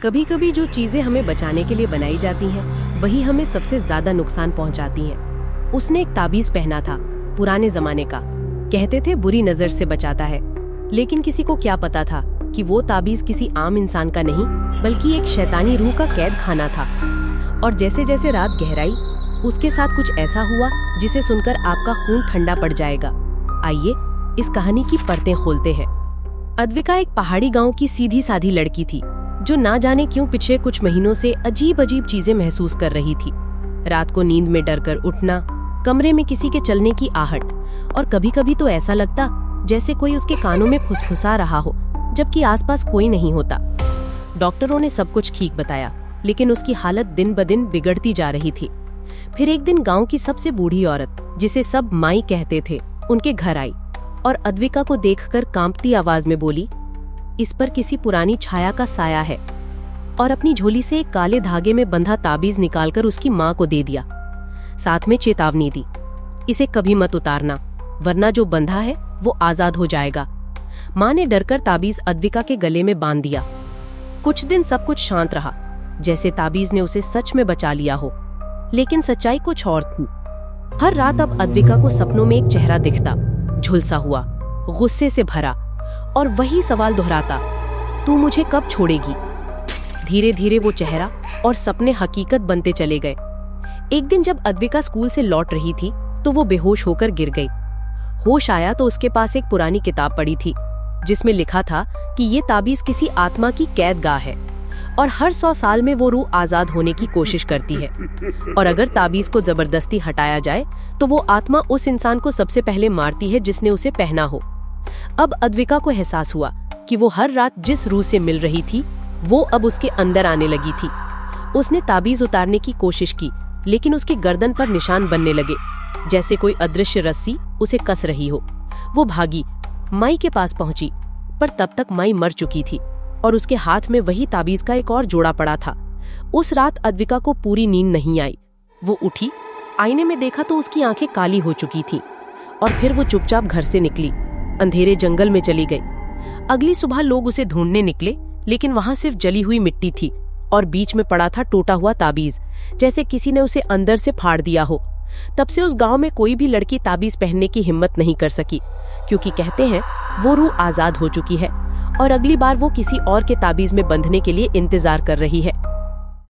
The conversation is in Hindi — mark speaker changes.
Speaker 1: कभी कभी जो चीजें हमें बचाने के लिए बनाई जाती हैं, वही हमें सबसे ज्यादा नुकसान पहुंचाती हैं। उसने एक ताबीज पहना था, पुराने जमाने का। कहते थे बुरी नजर से बचाता है, लेकिन किसी को क्या पता था कि वो ताबीज किसी आम इंसान का नहीं, बल्कि एक शैतानी रूह का कैद खाना था। और जैसे जैसे रात गहराई, उसके साथ कुछ ऐसा हुआ जिसे सुनकर आपका खून ठंडा पड़ जाएगा। आइए इस कहानी की परतें खोलते हैं। अद्विका एक पहाड़ी गांव की सीधी साधी लड़की थी, जो ना जाने क्यों पिछले कुछ महीनों से अजीब अजीब चीजें महसूस कर रही थी। रात को नींद में डरकर उठना, कमरे में किसी के चलने की आहट, और कभी कभी तो ऐसा लगता जैसे कोई उसके कानों में फुसफुसा रहा हो, जबकि आसपास कोई नहीं होता। डॉक्टरों ने सब कुछ ठीक बताया, लेकिन उसकी हालत दिन ब दिन बिगड़ती जा रही थी। फिर एक दिन गांव की सबसे बूढ़ी औरत, जिसे सब माई कहते थे, उनके घर आई और अद्विका को देखकर कांपती आवाज में बोली, इस पर किसी पुरानी छाया का साया है। और अपनी झोली से एक काले धागे में बंधा ताबीज निकालकर उसकी माँ को दे दिया। साथ में चेतावनी दी, इसे कभी मत उतारना, वरना जो बंधा है वो आजाद हो जाएगा। माँ ने डरकर ताबीज अद्विका के गले में बांध दिया। कुछ दिन सब कुछ शांत रहा, जैसे ताबीज ने उसे सच में बचा लिया हो। लेकिन सच्चाई कुछ और थी। हर रात अब अद्विका को सपनों में एक चेहरा दिखता, झुलसा हुआ, गुस्से से भरा, और वही सवाल दोहराता, तू मुझे कब छोड़ेगी? धीरे धीरे वो चेहरा और सपने हकीकत बनते चले गए। एक दिन जब अद्विका स्कूल से लौट रही थी, तो वो बेहोश होकर गिर गई। होश आया तो उसके पास एक पुरानी किताब पड़ी थी, जिसमें लिखा था कि ये ताबीज किसी आत्मा की कैदगाह है और हर 100 साल में वो रूह आजाद होने की कोशिश करती है। और अगर ताबीज को जबरदस्ती हटाया जाए तो वो आत्मा उस इंसान को सबसे पहले मारती है जिसने उसे पहना हो। अब अद्विका को एहसास हुआ कि वो हर रात जिस रूह से मिल रही थी, वो अब उसके अंदर आने लगी थी। उसने ताबीज उतारने की कोशिश की, लेकिन उसकी गर्दन पर निशान बनने लगे, जैसे कोई अदृश्य रस्सी उसे कस रही हो। वो भागी, माई के पास पहुंची, पर तब तक माई मर चुकी थी और उसके हाथ में वही ताबीज का एक और जोड़ा पड़ा था। उस रात अद्विका को पूरी नींद नहीं आई। वो उठी, आईने में देखा तो उसकी आंखें काली हो चुकी थीं, और फिर वो चुपचाप घर से निकली, अंधेरे जंगल में चली गई। अगली सुबह लोग उसे ढूंढने निकले, लेकिन वहां सिर्फ जली हुई मिट्टी थी और बीच में पड़ा था टूटा हुआ ताबीज, जैसे किसी ने उसे अंदर से फाड़ दिया हो। तब से उस गांव में कोई भी लड़की ताबीज पहनने की हिम्मत नहीं कर सकी, क्योंकि कहते हैं वो रूह आजाद हो चुकी है और अगली बार वो किसी और के ताबीज में बंधने के लिए इंतजार कर रही है।